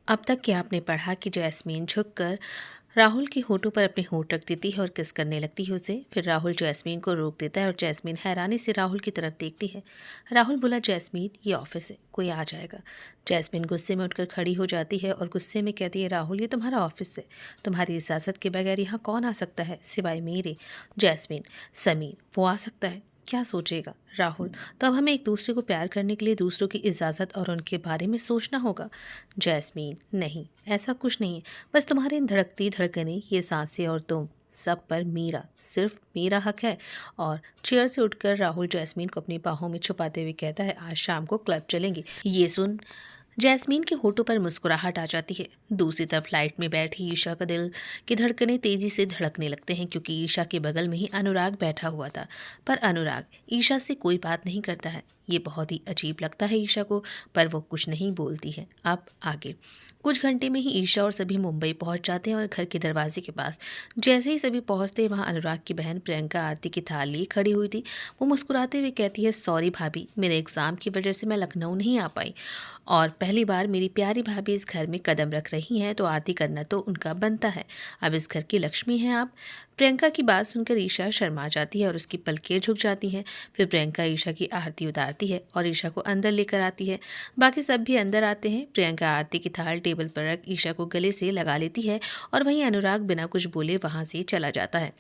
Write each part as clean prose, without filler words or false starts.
अब तक क्या आपने पढ़ा कि जैस्मीन झुककर राहुल के होठों पर अपने होंठ रख देती है और किस करने लगती है उसे। फिर राहुल जैस्मीन को रोक देता है और जैस्मीन हैरानी से राहुल की तरफ देखती है। राहुल बोला, जैस्मीन ये ऑफिस है, कोई आ जाएगा। जैस्मीन गुस्से में उठकर खड़ी हो जाती है और गुस्से में कहती है, राहुल ये तुम्हारा ऑफिस है, तुम्हारी इजाज़त के बगैर यहाँ कौन आ सकता है सिवाय मेरे। जैस्मीन, समीर वो आ सकता है, क्या सोचेगा। राहुल, तो अब हमें एक दूसरे को प्यार करने के लिए दूसरों की इजाज़त और उनके बारे में सोचना होगा। जैस्मीन, नहीं ऐसा कुछ नहीं है, बस तुम्हारी इन धड़कती धड़कनें, ये सांसें और तुम, सब पर मेरा, सिर्फ मेरा हक है। और चेयर से उठकर राहुल जैस्मीन को अपनी बाहों में छुपाते हुए कहता है, आज शाम को क्लब चलेंगे। ये सुन जैस्मीन के होठों पर मुस्कुराहट आ जाती है। दूसरी तरफ लाइट में बैठी ईशा का दिल की धड़कनें तेजी से धड़कने लगते हैं, क्योंकि ईशा के बगल में ही अनुराग बैठा हुआ था। पर अनुराग ईशा से कोई बात नहीं करता है। ये बहुत ही अजीब लगता है ईशा को, पर वो कुछ नहीं बोलती है। अब आगे कुछ घंटे में ही ईशा और सभी मुंबई पहुंच जाते हैं और घर के दरवाजे के पास जैसे ही सभी पहुंचते, वहां अनुराग की बहन प्रियंका आरती की थाल लिए खड़ी हुई थी। वो मुस्कुराते हुए कहती है, सॉरी भाभी, मेरे एग्ज़ाम की वजह से मैं लखनऊ नहीं आ पाई, और पहली बार मेरी प्यारी भाभी इस घर में कदम रख रही हैं, तो आरती करना तो उनका बनता है। अब इस घर की लक्ष्मी हैं आप। प्रियंका की बात सुनकर ईशा शर्मा जाती है और उसकी पलकें झुक जाती हैं। फिर प्रियंका ईशा की आरती उतारती है और ईशा को अंदर लेकर आती है। बाकी सब भी अंदर आते हैं। प्रियंका आरती की थाल टेबल पर रख ईशा को गले से लगा लेती है और वहीं अनुराग बिना कुछ बोले वहां से चला जाता है।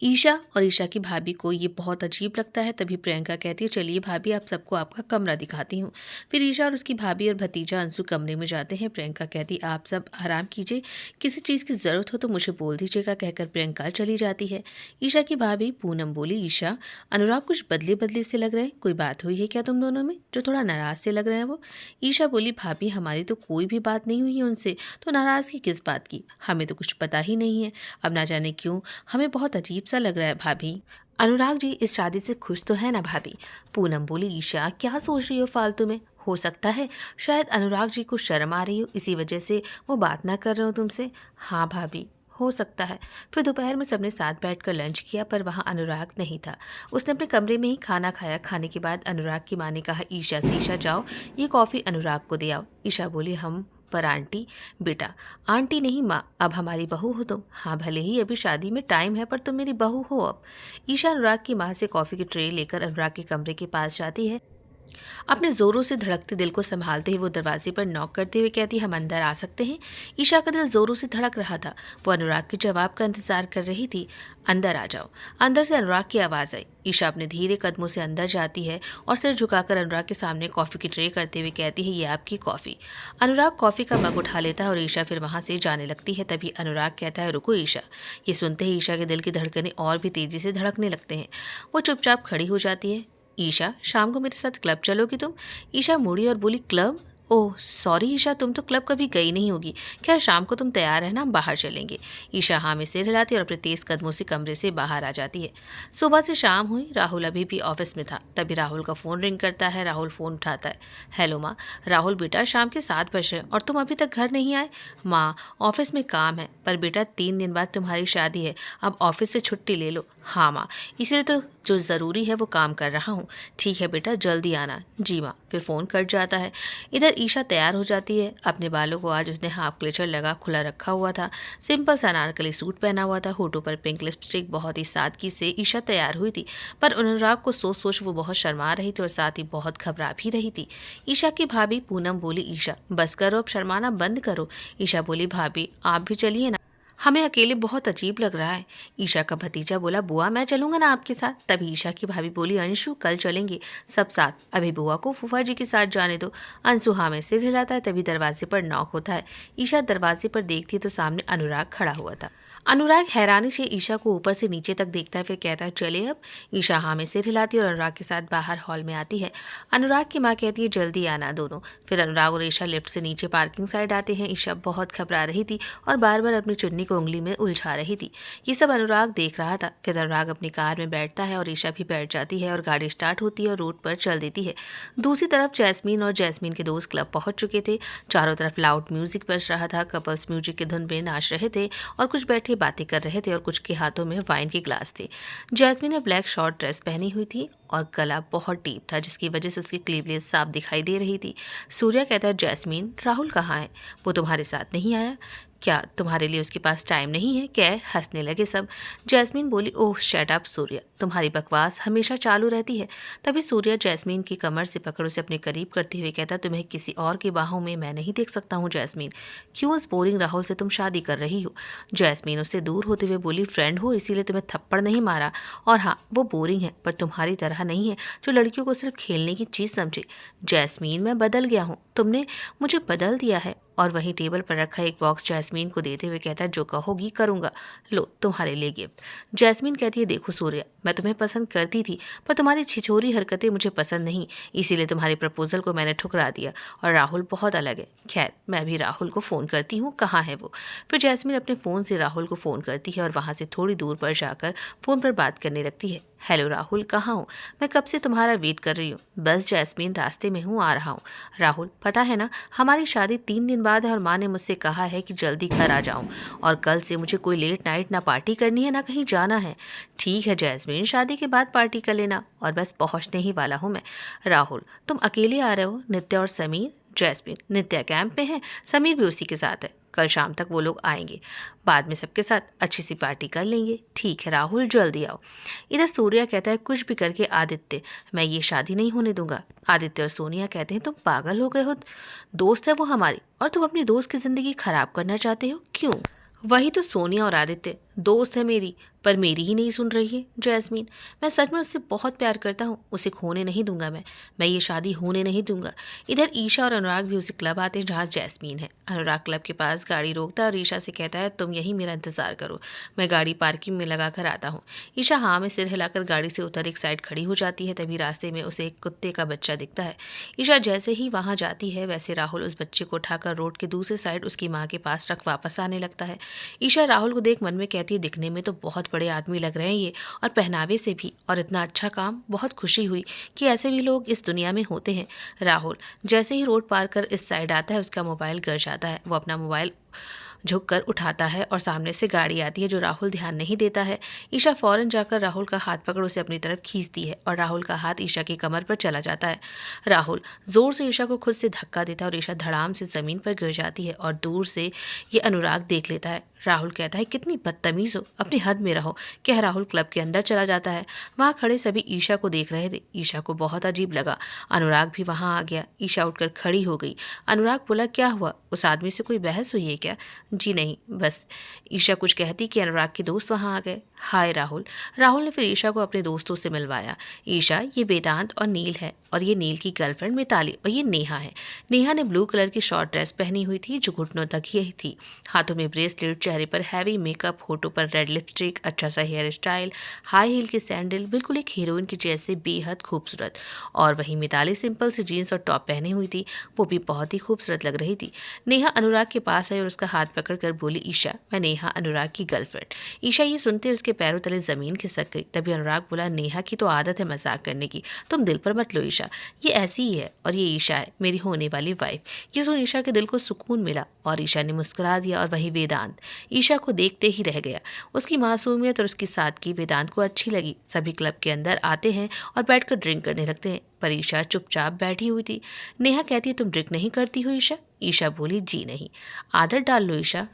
ईशा और ईशा की भाभी को ये बहुत अजीब लगता है। तभी प्रियंका कहती है, चलिए भाभी, आप सबको आपका कमरा दिखाती हूँ। फिर ईशा और उसकी भाभी और भतीजा अंशु कमरे में जाते हैं। प्रियंका कहती, आप सब आराम कीजिए, किसी चीज़ की ज़रूरत हो तो मुझे बोल दीजिएगा, कहकर प्रियंका चली जाती है। ईशा की भाभी पूनम बोली, ईशा, अनुराग कुछ बदले बदले से लग रहे हैं, कोई बात हुई है क्या तुम दोनों में, जो थोड़ा नाराज़ से लग रहे हैं वो। ईशा बोली, भाभी हमारी तो कोई भी बात नहीं हुई है उनसे, तो नाराज़गी किस बात की, हमें तो कुछ पता ही नहीं है। अब ना जाने क्यों हमें बहुत अजीब सा लग रहा है भाभी। अनुराग जी इस शादी से खुश तो है ना भाभी। पूनम बोली, ईशा क्या सोच रही हो फालतू में, हो सकता है शायद अनुराग जी को शर्म आ रही हो, इसी वजह से वो बात ना कर रहे हो तुमसे। हाँ भाभी, हो सकता है। फिर दोपहर में सबने साथ बैठकर लंच किया, पर वहाँ अनुराग नहीं था। उसने अपने कमरे में ही खाना खाया। खाने के बाद अनुराग की माँ ने कहा ईशा से, ईशा जाओ ये कॉफ़ी अनुराग को दे आओ। ईशा बोली, हम पर आंटी। बेटा, आंटी नहीं माँ, अब हमारी बहू हो तुम। हाँ भले ही अभी शादी में टाइम है, पर तुम मेरी बहू हो अब। ईशा अनुराग की माँ से कॉफ़ी की ट्रे लेकर अनुराग के कमरे के पास जाती है। अपने जोरों से धड़कते दिल को संभालते ही वो दरवाजे पर नॉक करते हुए कहती, हम अंदर आ सकते हैं। ईशा का दिल जोरों से धड़क रहा था। वो अनुराग के जवाब का इंतजार कर रही थी। अंदर आ जाओ। अंदर से अनुराग की आवाज़ आई। ईशा अपने धीरे कदमों से अंदर जाती है और सिर झुकाकर अनुराग के सामने कॉफ़ी की ट्रे करते हुए कहती है, ये आपकी कॉफ़ी। अनुराग कॉफ़ी का मग उठा लेता है और ईशा फिर वहाँ से जाने लगती है। तभी अनुराग कहता है, रुको ईशा। ये सुनते ही ईशा के दिल की धड़कनें और भी तेज़ी से धड़कने लगते हैं। वो चुपचाप खड़ी हो जाती है। ईशा, शाम को मेरे साथ क्लब चलोगी तुम। ईशा मुड़ी और बोली, क्लब? ओह सॉरी ईशा, तुम तो क्लब कभी गई नहीं होगी। खैर शाम को तुम तैयार रहना, हम बाहर चलेंगे। ईशा हाँ में सिर हिलाती और अपने तेज कदमों से कमरे से बाहर आ जाती है। सुबह से शाम हुई, राहुल अभी भी ऑफिस में था। तभी राहुल का फ़ोन रिंग करता है। राहुल फ़ोन उठाता है। हेलो माँ। राहुल, बेटा शाम के 7 बज रहे और तुम अभी तक घर नहीं आए। माँ, ऑफिस में काम है, पर बेटा 3 दिन बाद तुम्हारी शादी है, अब ऑफिस से छुट्टी ले लो। हाँ माँ, इसीलिए तो जो ज़रूरी है वो काम कर रहा हूँ। ठीक है बेटा, जल्दी आना। जी माँ। फिर फ़ोन कट जाता है। इधर ईशा तैयार हो जाती है। अपने बालों को आज उसने हाफ क्लेचर लगा खुला रखा हुआ था। सिंपल सा अनारकली सूट पहना हुआ था। होठों पर पिंक लिपस्टिक। बहुत ही सादगी से ईशा तैयार हुई थी, पर अनुराग को सोच सोच वो बहुत शर्मा रही थी और साथ ही बहुत घबरा भी रही थी। ईशा की भाभी पूनम बोली, ईशा बस करो, अब शर्माना बंद करो। ईशा बोली, भाभी आप भी चलिए ना, हमें अकेले बहुत अजीब लग रहा है। ईशा का भतीजा बोला, बुआ मैं चलूंगा ना आपके साथ। तभी ईशा की भाभी बोली, अंशु कल चलेंगे सब साथ, अभी बुआ को फूफा जी के साथ जाने दो। अंशु हाँ में सिर हिलाता है। तभी दरवाजे पर नॉक होता है। ईशा दरवाजे पर देखती है तो सामने अनुराग खड़ा हुआ था। अनुराग हैरानी से ईशा को ऊपर से नीचे तक देखता है, फिर कहता है, चले अब। ईशा हाँ में सिर हिलाती है और अनुराग के साथ बाहर हॉल में आती है। अनुराग की माँ कहती है, जल्दी आना दोनों। फिर अनुराग और ईशा लिफ्ट से नीचे पार्किंग साइड आते हैं। ईशा बहुत घबरा रही थी और बार बार अपनी चुन्नी को उंगली में उलझा रही थी। ये सब अनुराग देख रहा था। फिर अनुराग अपनी कार में बैठता है और ईशा भी बैठ जाती है और गाड़ी स्टार्ट होती है और रोड पर चल देती है। दूसरी तरफ जैस्मीन और जैस्मीन के दोस्त क्लब पहुंच चुके थे। चारों तरफ लाउड म्यूजिक बज रहा था। कपल्स म्यूजिक की धुन में नाच रहे थे और कुछ बैठे बैठे बातें कर रहे थे और कुछ के हाथों में वाइन के ग्लास थे। जैस्मीन ने ब्लैक शॉर्ट ड्रेस पहनी हुई थी और गला बहुत डीप था, जिसकी वजह से उसकी क्लीवलेस साफ दिखाई दे रही थी। सूर्या कहता है, जैस्मीन, राहुल कहाँ है? वो तुम्हारे साथ नहीं आया? क्या तुम्हारे लिए उसके पास टाइम नहीं है क्या? हंसने लगे सब। जैस्मीन बोली, ओह शट अप सूर्या, तुम्हारी बकवास हमेशा चालू रहती है। तभी सूर्या जैस्मीन की कमर से पकड़ उसे अपने करीब करते हुए कहता, तुम्हें किसी और की बाहों में मैं नहीं देख सकता हूँ जैस्मीन। क्यों उस बोरिंग राहुल से तुम शादी कर रही हो? जैस्मीन उससे दूर होते हुए बोली, फ्रेंड हो इसीलिए तुम्हें थप्पड़ नहीं मारा। और हाँ, वो बोरिंग है पर तुम्हारी तरह नहीं है जो लड़कियों को सिर्फ खेलने की चीज़ समझे। जैस्मीन, मैं बदल गया हूँ, तुमने मुझे बदल दिया है। और वहीं टेबल पर रखा एक बॉक्स जैस्मीन को देते हुए कहता है, जो कहोगी करूंगा, लो तुम्हारे लिए गिफ्ट। जैस्मीन कहती है, देखो सूर्या, मैं तुम्हें पसंद करती थी पर तुम्हारी छिछोरी हरकतें मुझे पसंद नहीं, इसीलिए तुम्हारे प्रपोजल को मैंने ठुकरा दिया। और राहुल बहुत अलग है। खैर, मैं भी राहुल को फ़ोन करती हूँ, कहाँ है वो? फिर जैस्मीन अपने फ़ोन से राहुल को फ़ोन करती है और वहाँ से थोड़ी दूर पर जाकर फ़ोन पर बात करने लगती है। हेलो राहुल, कहाँ हो? मैं कब से तुम्हारा वेट कर रही हूँ। बस जैस्मीन, रास्ते में हूँ, आ रहा हूँ। राहुल, पता है ना, हमारी शादी 3 दिन बाद है और माँ ने मुझसे कहा है कि जल्दी घर आ जाऊँ। और कल से मुझे कोई लेट नाइट ना पार्टी करनी है ना कहीं जाना है। ठीक है जैस्मीन, शादी के बाद पार्टी कर लेना। और बस पहुँचने ही वाला हूँ मैं। राहुल, तुम अकेले आ रहे हो? नित्या और समीर? जैस्मीन, नित्या कैंप में है, समीर भी उसी के साथ है। कल शाम तक वो लोग आएंगे, बाद में सबके साथ अच्छी सी पार्टी कर लेंगे। ठीक है राहुल, जल्दी आओ। इधर सूर्या कहता है, कुछ भी करके आदित्य, मैं ये शादी नहीं होने दूंगा। आदित्य और सोनिया कहते हैं, तुम पागल हो गए हो? दोस्त है वो हमारी और तुम अपनी दोस्त की जिंदगी खराब करना चाहते हो, क्यों? वही तो सोनिया और आदित्य, दोस्त है मेरी, पर मेरी ही नहीं सुन रही है जैस्मीन। मैं सच में उससे बहुत प्यार करता हूँ, उसे खोने नहीं दूंगा मैं ये शादी होने नहीं दूंगा। इधर ईशा और अनुराग भी उसी क्लब आते हैं जहाँ जैस्मीन है। अनुराग क्लब के पास गाड़ी रोकता है और ईशा से कहता है, तुम यहीं मेरा इंतजार करो, मैं गाड़ी पार्किंग में लगा कर आता हूँ। ईशा हाँ में सिर हिलाकर गाड़ी से उतर एक साइड खड़ी हो जाती है। तभी रास्ते में उसे एक कुत्ते का बच्चा दिखता है। ईशा जैसे ही वहाँ जाती है वैसे राहुल उस बच्चे को उठाकर रोड के दूसरे साइड उसकी माँ के पास रख वापस आने लगता है। ईशा राहुल को देख मन में कहती है, दिखने में तो बहुत बड़े आदमी लग रहे हैं ये, और पहनावे से भी, और इतना अच्छा काम। बहुत खुशी हुई कि ऐसे भी लोग इस दुनिया में होते हैं। राहुल जैसे ही रोड पार कर इस साइड आता है उसका मोबाइल गिर जाता है। वो अपना मोबाइल झुककर उठाता है और सामने से गाड़ी आती है जो राहुल ध्यान नहीं देता है। ईशा फौरन जाकर राहुल का हाथ पकड़ उसे अपनी तरफ खींचती है और राहुल का हाथ ईशा की कमर पर चला जाता है। राहुल जोर से ईशा को खुद से धक्का देता है और ईशा धड़ाम से जमीन पर गिर जाती है और दूर से ये अनुराग देख लेता है। राहुल कहता है, कितनी बदतमीज हो, अपनी हद में रहो। कह राहुल क्लब के अंदर चला जाता है। वहाँ खड़े सभी ईशा को देख रहे थे। ईशा को बहुत अजीब लगा। अनुराग भी वहाँ आ गया। ईशा उठकर खड़ी हो गई। अनुराग बोला, क्या हुआ, उस आदमी से कोई बहस हुई है क्या? जी नहीं, बस। ईशा कुछ कहती कि अनुराग के दोस्त वहाँ आ गए। हाय राहुल। राहुल ने फिर ईशा को अपने दोस्तों से मिलवाया। ईशा, ये वेदांत और नील है, और ये नील की गर्लफ्रेंड मिताली, और ये नेहा है। नेहा ने ब्लू कलर की शॉर्ट ड्रेस पहनी हुई थी जो घुटनों तक ही थी। हाथों में ब्रेसलेट, चेहरे पर हैवी मेकअप, होठों पर रेड लिपस्टिक, अच्छा सा हेयर स्टाइल, हाई हील के सैंडल, बिल्कुल एक हीरोइन के जैसे बेहद खूबसूरत। और वहीं मिताली सिंपल सी जीन्स और टॉप पहनी हुई थी, वो भी बहुत ही खूबसूरत लग रही थी। नेहा अनुराग के पास आई और उसका हाथ पकड़कर बोली, ईशा, मैं नेहा, अनुराग की गर्लफ्रेंड। ईशा ये सुनते उसके पैरों तले जमीन खिसक गई। तभी अनुराग बोला, नेहा की तो आदत है मजाक करने की, तुम दिल पर मत लो ईशा, ये ऐसी ही है, और ये ईशा है, मेरी होने वाली वाइफ। ये सुन ईशा के दिल को सुकून मिला और ईशा ने मुस्कुरा दिया। और वही वेदांत ईशा को देखते ही रह गया। उसकी मासूमियत और उसकी सादगी वेदांत को अच्छी लगी। सभी क्लब के अंदर आते हैं और बैठकर ड्रिंक करने लगते हैं, पर ईशा चुपचाप बैठी हुई थी। नेहा कहती है, तुम ड्रिंक नहीं करती हो ईशा? ईशा बोली, जी नहीं। आदत डाल लो ईशा,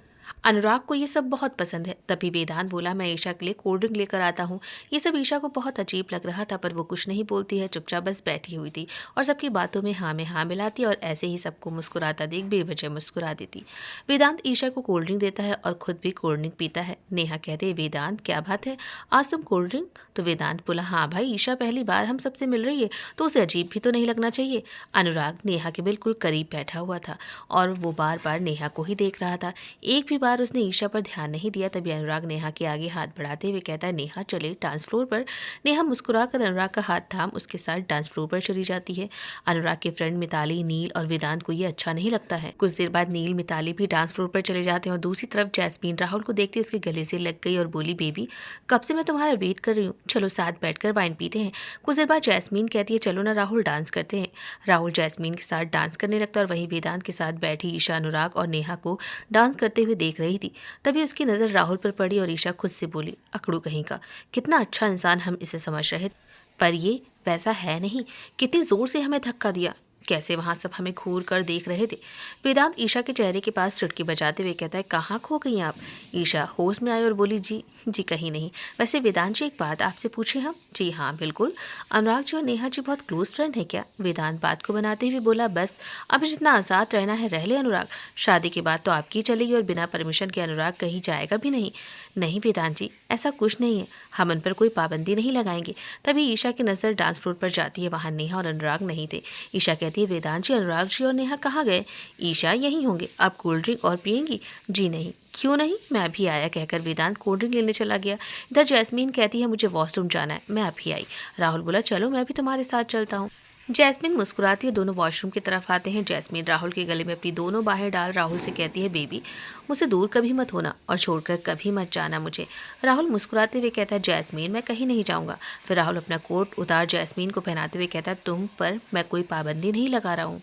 अनुराग को ये सब बहुत पसंद है। तभी वेदांत बोला, मैं ईशा के लिए कोल्ड ड्रिंक लेकर आता हूँ। ये सब ईशा को बहुत अजीब लग रहा था, पर वो कुछ नहीं बोलती है, चुपचाप बस बैठी हुई थी और सबकी बातों में हाँ मिलाती और ऐसे ही सबको मुस्कुराता देख बेवजह मुस्कुरा देती। वेदांत ईशा को कोल्ड ड्रिंक देता है और खुद भी कोल्ड ड्रिंक पीता है। नेहा कहते, वेदांत क्या बात है, आज तुम कोल्ड ड्रिंक? तो वेदांत बोला, हाँ भाई, ईशा पहली बार हम सबसे मिल रही है तो उसे अजीब भी तो नहीं लगना चाहिए। अनुराग नेहा के बिल्कुल करीब बैठा हुआ था और वो बार बार नेहा को ही देख रहा था। एक भी बार उसने ईशा पर ध्यान नहीं दिया। तभी अनुराग नेहा के आगे हाथ बढ़ाते हुए कहता है, नेहा चले डांस फ्लोर पर। नेहा मुस्कुराकर अनुराग का हाथ थाम उसके साथ डांस फ्लोर पर चली जाती है। अनुराग के फ्रेंड मिताली, नील और वेदांत को ये अच्छा नहीं लगता है। कुछ देर बाद नील, मिताली भी डांस फ्लोर पर चले जाते हैं और दूसरी तरफ जैस्मीन राहुल को देखते उसके गले से लग गई और बोली, बेबी कब से मैं तुम्हारा वेट कर रही हूँ, चलो साथ बैठकर वाइन पीते हैं। कुछ देर बाद जैस्मीन कहती है, चलो ना राहुल, डांस करते हैं। राहुल जैस्मीन के साथ डांस करने लगता है और वहीं वेदांत के साथ बैठी ईशा अनुराग और नेहा को डांस करते हुए देख रही थी। तभी उसकी नज़र राहुल पर पड़ी और ईशा खुद से बोली, अकड़ू कहीं का, कितना अच्छा इंसान हम इसे समझ रहे थे, पर ये वैसा है नहीं। कितनी ज़ोर से हमें धक्का दिया, कैसे वहाँ सब हमें घूर कर देख रहे थे। वेदांत ईशा के चेहरे के पास चुटकी बजाते हुए कहता है, कहाँ खो गई आप? ईशा होश में आई और बोली, जी जी कहीं नहीं। वैसे वेदांत जी, एक बात आपसे पूछे हम? जी हाँ बिल्कुल। अनुराग जी और नेहा जी बहुत क्लोज फ्रेंड है क्या? वेदांत बात को बनाते हुए बोला, बस अब जितना आज़ाद रहना है रह ले अनुराग, शादी के बाद तो आपकी चलेगी और बिना परमिशन के अनुराग कहीं जाएगा भी नहीं। नहीं वेदांत जी, ऐसा कुछ नहीं है, हम उन पर कोई पाबंदी नहीं लगाएंगे। तभी ईशा की नज़र डांस फ्लोर पर जाती है, वहाँ नेहा और अनुराग नहीं थे। ईशा कहती है, वेदांत जी, अनुराग जी और नेहा कहाँ गए? ईशा, यहीं होंगे। आप कोल्ड ड्रिंक और पियेंगी? जी नहीं। क्यों नहीं, मैं अभी आया, कहकर वेदांत कोल्ड ड्रिंक लेने चला गया। इधर जैस्मीन कहती है, मुझे वॉशरूम जाना है, मैं अभी आई। राहुल बोला, चलो मैं भी तुम्हारे साथ चलता हूँ। जैस्मीन मुस्कुराती है, दोनों वॉशरूम की तरफ आते हैं। जैस्मीन राहुल के गले में अपनी दोनों बाहें डाल राहुल से कहती है, बेबी मुझसे दूर कभी मत होना और छोड़कर कभी मत जाना मुझे। राहुल मुस्कुराते हुए कहता है, जैस्मीन मैं कहीं नहीं जाऊंगा। फिर राहुल अपना कोट उतार जैस्मीन को पहनाते हुए कहता है, तुम पर मैं कोई पाबंदी नहीं लगा रहा हूँ,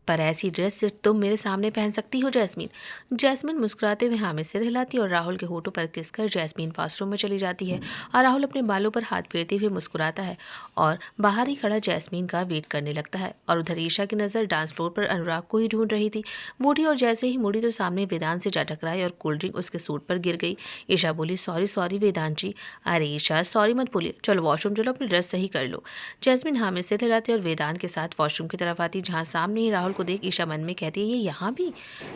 पर ऐसी ड्रेस सिर्फ तुम मेरे सामने पहन सकती हो जैस्मीन। जैस्मीन मुस्कुराते हुए हाँ में सिर हिलाती है और राहुल के होठों पर किस कर जैस्मीन वॉशरूम में चली जाती है और राहुल अपने बालों पर हाथ फेरते हुए मुस्कुराता है और बाहर ही खड़ा जैस्मीन का वेट करने लगता है। और उधर ईशा की नज़र डांस फ्लोर पर अनुराग को ही ढूंढ रही थी। बूढ़ी और जैसे ही मुड़ी तो सामने वेदांत से जा टकराई और कोल्ड ड्रिंक उसके सूट पर गिर गई। ईशा बोली, सॉरी सॉरी वेदांत जी। अरे ईशा सॉरी मत बोलिए, चलो वॉशरूम चलो, अपनी ड्रेस सही कर लो। जैस्मीन हाँ में सिर हिलाती और वेदांत के साथ वॉशरूम की तरफ आती, जहाँ सामने ही राहुल को देख ईशा मन में कहती है, ये यहाँ भी?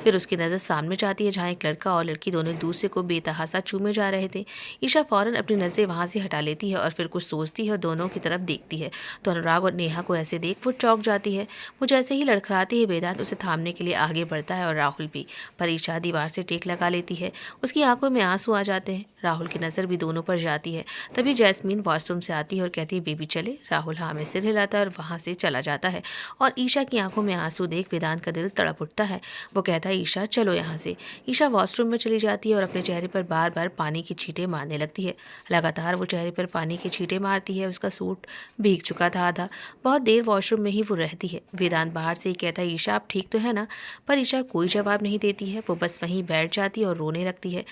फिर उसकी नज़र सामने जाती है जहाँ एक लड़का और लड़की दोनों एक दूसरे को बेतहासा चूमे जा रहे थे। ईशा फौरन अपनी नज़रें वहाँ से हटा लेती है और फिर कुछ सोचती है और दोनों की तरफ देखती है तो अनुराग और नेहा को ऐसे देख वो चौंक जाती है। वो जैसे ही लड़खड़ाती है, वेदांत उसे थामने के लिए आगे बढ़ता है और राहुल भी, पर ईशा दीवार से टेक लगा लेती है। उसकी आंखों में आंसू आ जाते हैं। राहुल की नज़र भी दोनों पर जाती है। तभी जैस्मीन वॉशरूम से आती है और कहती है, बेबी चले? राहुल हाँ में सिर हिलाता है और वहाँ से चला जाता है और ईशा की आंखों में आंसू देख वेदांत का दिल तड़प उठता है। वो कहता है, ईशा चलो यहाँ से। ईशा वॉशरूम में चली जाती है और अपने चेहरे पर बार बार पानी की छींटें मारने लगती है। लगातार वो चेहरे पर पानी की छींटें मारती है। उसका सूट भीग चुका था आधा। बहुत देर वॉशरूम में ही वो रहती है। वेदांत बाहर से ही कहता है, ईशा आप ठीक तो है ना? पर ईशा कोई जवाब नहीं देती है। वो बस वहीं बैठ जाती है और रोने लगती है।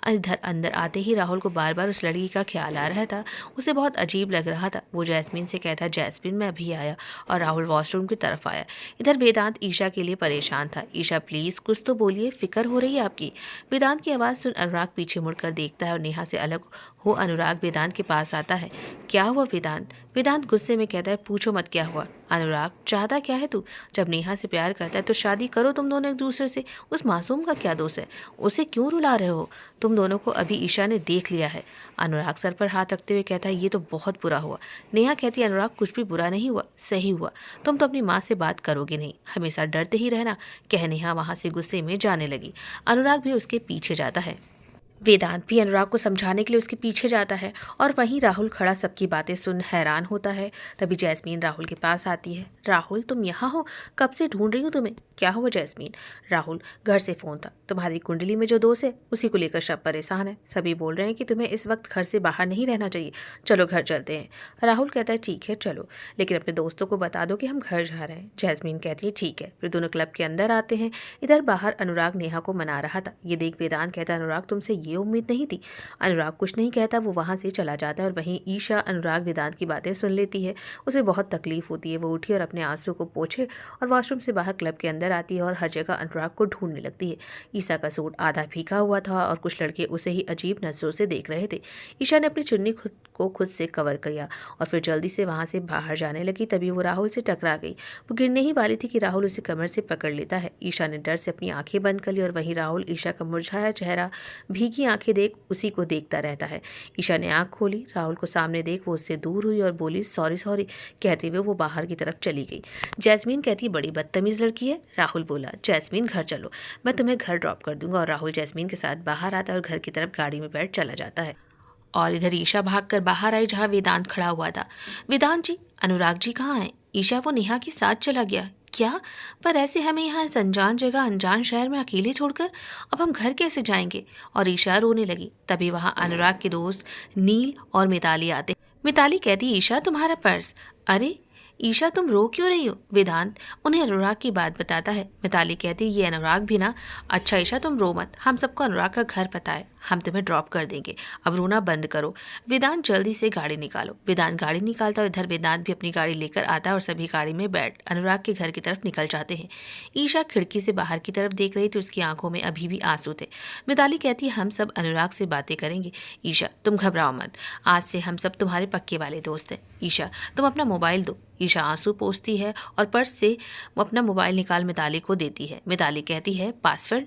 इधर अंदर आते ही राहुल को बार बार उस लड़की का ख्याल आ रहा था। उसे बहुत अजीब लग रहा था। वो जैस्मीन से कहता, जैस्मीन मैं अभी आया, और राहुल वॉशरूम की तरफ आया। इधर वेदांत ईशा के लिए परेशान था। ईशा प्लीज़ कुछ तो बोलिए, फिक्र हो रही है आपकी। वेदांत की आवाज़ सुन अनुराग पीछे मुड़कर देखता है और नेहा से अलग हो अनुराग वेदांत के पास आता है। क्या हुआ वेदांत? वेदांत गुस्से में कहता है, पूछो मत क्या हुआ। अनुराग, चाहता क्या है तू? जब नेहा से प्यार करता है तो शादी करो तुम दोनों एक दूसरे से। उस मासूम का क्या दोष है? उसे क्यों रुला रहे हो? तुम दोनों को अभी ईशा ने देख लिया है। अनुराग सर पर हाथ रखते हुए कहता है, ये तो बहुत बुरा हुआ। नेहा कहती है, अनुराग कुछ भी बुरा नहीं हुआ, सही हुआ। तुम तो अपनी माँ से बात करोगे नहीं, हमेशा डरते ही रहना, कह नेहा वहाँ से गुस्से में जाने लगी। अनुराग भी उसके पीछे जाता है। वेदांत भी अनुराग को समझाने के लिए उसके पीछे जाता है और वहीं राहुल खड़ा सबकी बातें सुन हैरान होता है। तभी जैस्मीन राहुल के पास आती है। राहुल तुम यहाँ हो? कब से ढूंढ रही हूँ तुम्हें। क्या हुआ जैस्मीन? राहुल, घर से फ़ोन था, तुम्हारी कुंडली में जो दोष है उसी को लेकर सब परेशान है। सभी बोल रहे हैं कि तुम्हें इस वक्त घर से बाहर नहीं रहना चाहिए, चलो घर चलते हैं। राहुल कहता है, ठीक है चलो, लेकिन अपने दोस्तों को बता दो कि हम घर जा रहे हैं। जैस्मीन कहती है, ठीक है। फिर दोनों क्लब के अंदर आते हैं। इधर बाहर अनुराग नेहा को मना रहा था। ये देख वेदांत कहता है, अनुराग तुमसे ये उम्मीद नहीं थी। अनुराग कुछ नहीं कहता, वो वहाँ से चला जाता है और वहीं ईशा अनुराग वेदांत की बातें सुन लेती है। उसे बहुत तकलीफ होती है। वो उठी और अपने आंसू को पोंछे और वॉशरूम से बाहर क्लब के अंदर आती है और हर जगह अनुराग को ढूंढने लगती है। ईशा का सूट आधा भीगा हुआ था और कुछ लड़के उसे ही अजीब नजरों से देख रहे थे। ईशा ने अपनी चुन्नी खुद से कवर किया और फिर जल्दी से वहाँ से बाहर जाने लगी। तभी वो राहुल से टकरा गई। वो गिरने ही वाली थी कि राहुल उसे कमर से पकड़ लेता है। ईशा ने डर से अपनी आंखें बंद कर ली और वहीं राहुल ईशा का मुरझाया चेहरा, भीगी आंखें देख उसी को देखता रहता है। ईशा ने आंख खोली, राहुल को सामने देख वो उससे दूर हुई और बोली, सॉरी सॉरी कहते हुए वो बाहर की तरफ चली गई। जैस्मीन कहती, बड़ी बदतमीज लड़की है। राहुल बोला, जैस्मीन घर चलो, मैं तुम्हें घर ड्रॉप कर दूंगा। और राहुल जैस्मीन के साथ बाहर आता है और घर की तरफ गाड़ी में बैठ चला जाता है। और इधर ईशा भागकर बाहर आई जहाँ वेदांत खड़ा हुआ था। वेदांत जी, अनुराग जी कहाँ हैं? ईशा, वो नेहा के साथ चला गया। क्या? पर ऐसे हमें यहाँ इस अनजान जगह, अनजान शहर में अकेले छोड़कर अब हम घर कैसे जाएंगे? और ईशा रोने लगी। तभी वहाँ अनुराग के दोस्त नील और मिताली आते। मिताली कहती, ईशा तुम्हारा पर्स। अरे ईशा तुम रो क्यों रही हो? वेदांत उन्हें अनुराग की बात बताता है। मिताली कहती ये अनुराग भी ना। अच्छा ईशा तुम रो मत, हम सबको अनुराग का घर पता है, हम तुम्हें ड्रॉप कर देंगे, अब रोना बंद करो। वेदांत जल्दी से गाड़ी निकालो। वेदांत गाड़ी निकालता और इधर वेदांत भी अपनी गाड़ी लेकर आता है और सभी गाड़ी में बैठ अनुराग के घर की तरफ निकल जाते हैं। ईशा खिड़की से बाहर की तरफ देख रही थी, उसकी आंखों में अभी भी आंसू थे। मिताली कहती है हम सब अनुराग से बातें करेंगे। ईशा तुम घबराओ मत, आज से हम सब तुम्हारे पक्के वाले दोस्त हैं। ईशा तुम अपना मोबाइल दो। ईशा आंसू पोंछती है और पर्स से वो अपना मोबाइल निकाल मिताली को देती है। मिताली कहती है पासवर्ड।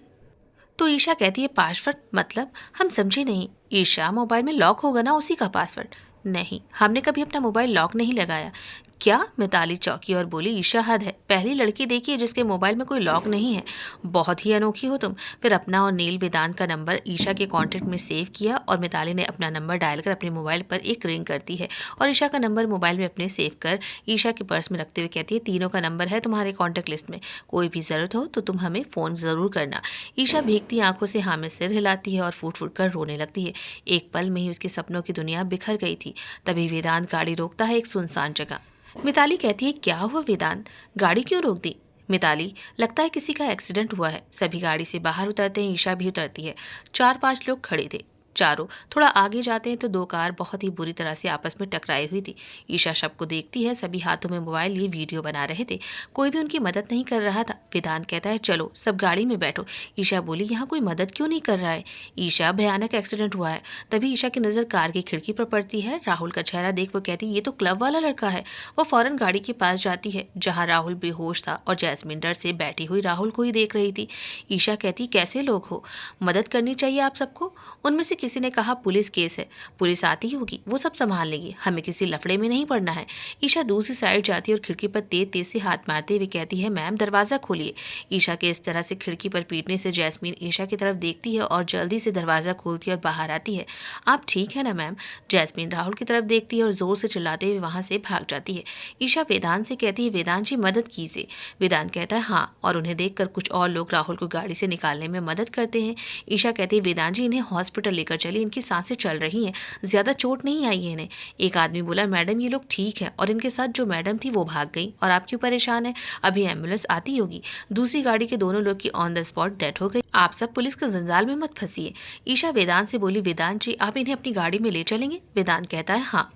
तो ईशा कहती है पासवर्ड मतलब? हम समझे नहीं। ईशा मोबाइल में लॉक होगा ना, उसी का पासवर्ड। नहीं, हमने कभी अपना मोबाइल लॉक नहीं लगाया। क्या? मिताली चौंकी और बोली ईशा हद है, पहली लड़की देखी है जिसके मोबाइल में कोई लॉक नहीं है। बहुत ही अनोखी हो तुम। फिर अपना और नील वेदांत का नंबर ईशा के कॉन्टैक्ट में सेव किया और मिताली ने अपना नंबर डायल कर अपने मोबाइल पर एक रिंग करती है और ईशा का नंबर मोबाइल में अपने सेव कर ईशा के पर्स में रखते हुए कहती है तीनों का नंबर है तुम्हारे कॉन्टैक्ट लिस्ट में, कोई भी ज़रूरत हो तो तुम हमें फ़ोन ज़रूर करना। ईशा भीगती आंखों से हाँ में सिर हिलाती है और फूट फूट कर रोने लगती है। एक पल में ही उसके सपनों की दुनिया बिखर गई थी। तभी वेदांत गाड़ी रोकता है एक सुनसान जगह। मिताली कहती है क्या हुआ वेदांत, गाड़ी क्यों रोक दी? मिताली लगता है किसी का एक्सीडेंट हुआ है। सभी गाड़ी से बाहर उतरते हैं, ईशा भी उतरती है। 4-5 लोग खड़े थे चारों। थोड़ा आगे जाते हैं तो दो कार बहुत ही बुरी तरह से आपस में टकराई हुई थी। ईशा सबको देखती है, सभी हाथों में मोबाइल लिए वीडियो बना रहे थे, कोई भी उनकी मदद नहीं कर रहा था। वेदांत कहता है चलो सब गाड़ी में बैठो। ईशा बोली यहाँ कोई मदद क्यों नहीं कर रहा है? ईशा भयानक एक्सीडेंट हुआ है। तभी ईशा की नज़र कार की खिड़की पर पड़ती है। राहुल का चेहरा देख वो कहती ये तो क्लब वाला लड़का है। वो फौरन गाड़ी के पास जाती है जहाँ राहुल बेहोश था और जैस्मिन डर से बैठी हुई राहुल को ही देख रही थी। ईशा कहती कैसे लोग हो, मदद करनी चाहिए आप सबको। उनमें से किसी ने कहा पुलिस केस है, पुलिस आती होगी, वो सब संभाल लेगी, हमें किसी लफड़े में नहीं पड़ना है। ईशा दूसरी साइड जाती है और खिड़की पर तेज तेज से हाथ मारते हुए कहती है मैम दरवाज़ा खोलिए। ईशा के इस तरह से खिड़की पर पीटने से जैस्मीन ईशा की तरफ देखती है और जल्दी से दरवाज़ा खोलती है और बाहर आती है। आप ठीक है ना मैम? जैस्मीन राहुल की तरफ देखती है और जोर से चिल्लाते हुए वहाँ से भाग जाती है। ईशा वेदांत से कहती है वेदांत जी मदद कीजिए। वेदांत कहता है हाँ, और उन्हें देखकर कुछ और लोग राहुल को गाड़ी से निकालने में मदद करते हैं। ईशा कहती है वेदांत जी इन्हें हॉस्पिटल लेकर चलिए, इनकी सांसें चल रही हैं, ज्यादा चोट नहीं आई है इन्हें। एक आदमी बोला मैडम ये लोग ठीक है, और इनके साथ जो मैडम थी वो भाग गई, और आप क्यों परेशान है, अभी एम्बुलेंस आती होगी। दूसरी गाड़ी के दोनों लोग की ऑन द स्पॉट डेथ हो गई। आप सब पुलिस के जंजाल में मत फंसिए। ईशा वेदांत से बोली वेदांत जी आप इन्हें अपनी गाड़ी में ले चलेंगे? वेदांत कहता है हाँ।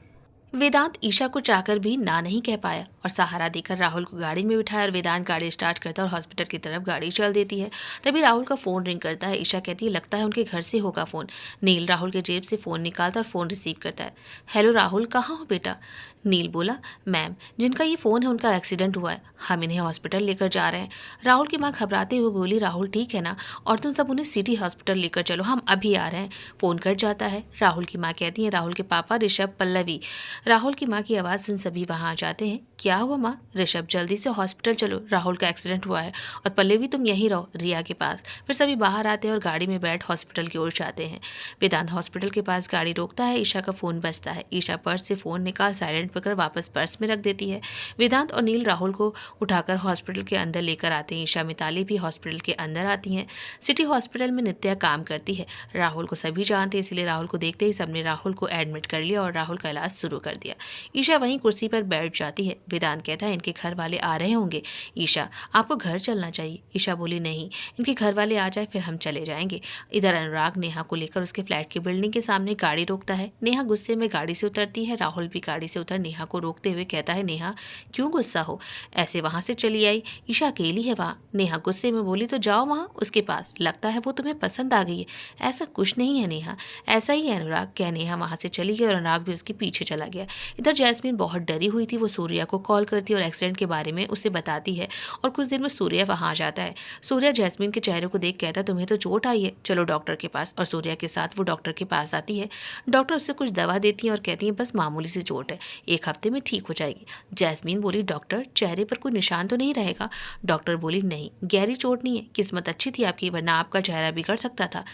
वेदांत ईशा को चाहकर भी ना नहीं कह पाया और सहारा देकर राहुल को गाड़ी में बिठाया और वेदांत गाड़ी स्टार्ट करता है और हॉस्पिटल की तरफ गाड़ी चल देती है। तभी राहुल का फ़ोन रिंग करता है। ईशा कहती है लगता है उनके घर से होगा फ़ोन। नील राहुल के जेब से फ़ोन निकालता और फ़ोन रिसीव करता है। हेलो राहुल, कहाँ हो बेटा? नील बोला मैम जिनका ये फ़ोन है उनका एक्सीडेंट हुआ है, हम इन्हें हॉस्पिटल लेकर जा रहे हैं। राहुल की माँ घबराते हुए बोली राहुल ठीक है ना, और तुम सब उन्हें सिटी हॉस्पिटल लेकर चलो, हम अभी आ रहे हैं। फ़ोन कट जाता है। राहुल की माँ कहती है राहुल के पापा ऋषभ पल्लवी। राहुल की माँ की आवाज़ सुन सभी वहाँ आ जाते हैं। क्या हुआ माँ? ऋषभ जल्दी से हॉस्पिटल चलो, राहुल का एक्सीडेंट हुआ है, और पल्लवी तुम यहीं रहो रिया के पास। फिर सभी बाहर आते हैं और गाड़ी में बैठ हॉस्पिटल की ओर जाते हैं। वेदांत हॉस्पिटल के पास गाड़ी रोकता है। ईशा का फ़ोन बजता है। ईशा पर्स से फ़ोन निकाल साइलेंट पकड़ वापस पर्स में रख देती है। वेदांत और नील राहुल को उठाकर हॉस्पिटल के अंदर लेकर आते हैं। ईशा मिताली भी हॉस्पिटल के अंदर आती हैं। सिटी हॉस्पिटल में नित्या काम करती है। राहुल को सभी जानते हैं, इसलिए राहुल को देखते ही सबने राहुल को एडमिट कर लिया और राहुल का इलाज शुरू कर दिया। ईशा वहीं कुर्सी पर बैठ जाती है। वेदांत कहता है इनके घर वाले आ रहे होंगे। ईशा आपको घर चलना चाहिए। ईशा बोली नहीं, इनके घर वाले आ जाए फिर हम चले जाएंगे। इधर अनुराग नेहा को लेकर उसके फ्लैट की बिल्डिंग के सामने गाड़ी रोकता है। नेहा गुस्से में गाड़ी से उतरती है। राहुल भी गाड़ी से उतर नेहा को रोकते हुए कहता है नेहा क्यों गुस्सा हो, ऐसे वहां से चली आई, ईशा अकेली है वहां। नेहा गुस्से में बोली तो जाओ वहां उसके पास, लगता है वो तुम्हें पसंद आ गई है। ऐसा कुछ नहीं है नेहा, ऐसा ही है अनुराग। क्या? नेहा वहां से चली गई और अनुराग भी उसके पीछे चला गया। इधर जैस्मीन बहुत डरी हुई थी। वो सूर्या को कॉल करती है और एक्सीडेंट के बारे में उसे बताती है, और कुछ देर में सूर्या वहां आ जाता है। सूर्या जैस्मीन के चेहरे को देख कहता है तुम्हें तो चोट आई है, चलो डॉक्टर के पास। और सूर्या के साथ वो डॉक्टर के पास आती है। डॉक्टर उससे कुछ दवा देती है और कहती है बस मामूली सी चोट है, 1 हफ्ते में ठीक हो जाएगी। जैस्मीन बोली डॉक्टर चेहरे पर कोई निशान तो नहीं रहेगा? डॉक्टर बोली नहीं, गहरी चोट नहीं है, किस्मत अच्छी थी आपकी, वरना आपका चेहरा बिगड़ सकता था।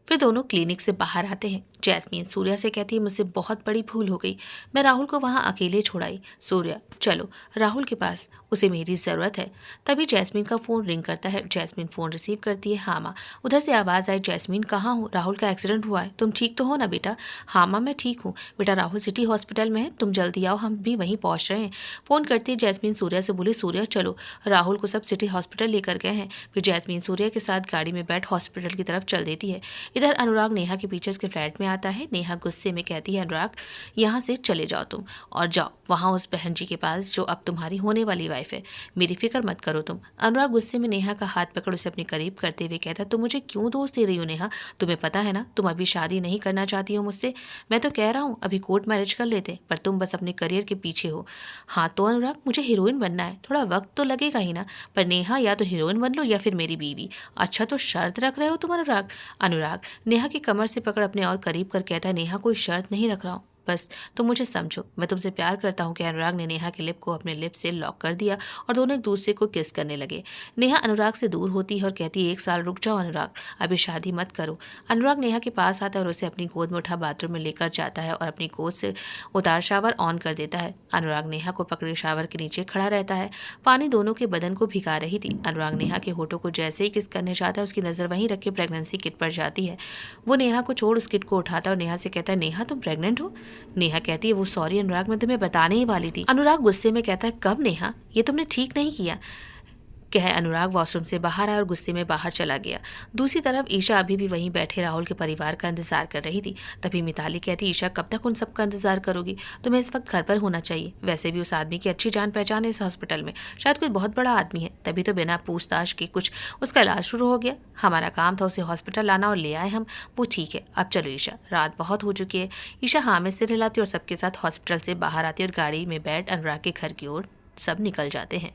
फिर दोनों क्लिनिक से बाहर आते हैं। जैस्मीन सूर्या से कहती है, मुझसे बहुत बड़ी भूल हो गई, मैं राहुल को वहाँ अकेले छोड़ाई। सूर्या, चलो राहुल के पास, उसे मेरी ज़रूरत है। तभी जैस्मीन का फ़ोन रिंग करता है। जैस्मीन फ़ोन रिसीव करती है। हाँ माँ। उधर से आवाज़ आई, जैस्मीन कहाँ हो, राहुल का एक्सीडेंट हुआ है, तुम ठीक तो हो ना बेटा? हाँ माँ मैं ठीक हूँ बेटा, राहुल सिटी हॉस्पिटल में है, तुम जल्दी आओ, हम भी वहीं पहुँच रहे हैं। फ़ोन करती है जैस्मीन सूर्या से, बोली सूर्या चलो, राहुल को सब सिटी हॉस्पिटल लेकर गए हैं। फिर जैस्मीन सूर्या के साथ गाड़ी में बैठ हॉस्पिटल की तरफ चल देती है। इधर अनुराग नेहा के पीछे उसके फ्लैट में आता है। नेहा गुस्से में कहती है, अनुराग यहाँ से चले जाओ तुम, और जाओ वहाँ उस बहन जी के पास जो अब तुम्हारी होने वाली वाइफ है, मेरी फिक्र मत करो तुम। अनुराग गुस्से में नेहा का हाथ पकड़ उसे अपने करीब करते हुए कहता, तुम मुझे क्यों दोष दे रही हो नेहा? तुम्हें पता है ना तुम अभी शादी नहीं करना चाहती हो मुझसे। मैं तो कह रहा हूँ अभी कोर्ट मैरिज कर लेते, पर तुम बस अपने करियर के पीछे हो। हाँ तो अनुराग, मुझे हीरोइन बनना है, थोड़ा वक्त तो लगेगा ही ना। पर नेहा, या तो हीरोइन बन लो या फिर मेरी बीवी। अच्छा तो शर्त रख रहे हो तुम अनुराग? अनुराग नेहा की कमर से पकड़ अपने और करीब कर कहता है, नेहा कोई शर्त नहीं रख रहा हूँ, बस तुम मुझे समझो, मैं तुमसे प्यार करता हूँ। कि अनुराग ने नेहा के लिप को अपने लिप से लॉक कर दिया और दोनों एक दूसरे को किस करने लगे। नेहा अनुराग से दूर होती है और कहती है, 1 साल रुक जाओ अनुराग, अभी शादी मत करो। अनुराग नेहा के पास आता है और उसे अपनी गोद में उठा बाथरूम में लेकर जाता है और अपनी गोद से उतार शावर ऑन कर देता है। अनुराग नेहा को पकड़े शावर के नीचे खड़ा रहता है। पानी दोनों के बदन को भिगा रही थी। अनुराग नेहा के होठों को जैसे ही किस करने जाता है, उसकी नज़र वहीं रख के प्रेगनेंसी किट पर जाती है। वो नेहा को छोड़ उस किट को उठाता है और नेहा से कहता है, नेहा तुम प्रेग्नेंट हो? नेहा कहती है, वो सॉरी अनुराग, मैं तुम्हें बताने ही वाली थी। अनुराग गुस्से में कहता है, कब नेहा, ये तुमने ठीक नहीं किया। कह अनुराग वॉशरूम से बाहर आया और गुस्से में बाहर चला गया। दूसरी तरफ ईशा अभी भी वहीं बैठे राहुल के परिवार का इंतजार कर रही थी। तभी मिताली कहती, ईशा कब तक उन सबका इंतजार करोगी, तुम्हें इस वक्त घर पर होना चाहिए। वैसे भी उस आदमी की अच्छी जान पहचान है इस हॉस्पिटल में, शायद कोई बहुत बड़ा आदमी है, तभी तो बिना पूछताछ के कुछ उसका इलाज शुरू हो गया। हमारा काम था उसे हॉस्पिटल लाना और ले आए हम, वो ठीक है। अब चलो ईशा, रात बहुत हो चुकी है। ईशा हाँ में सिर हिलाती और सबके साथ हॉस्पिटल से बाहर आती और गाड़ी में बैठ अनुराग के घर की ओर सब निकल जाते हैं।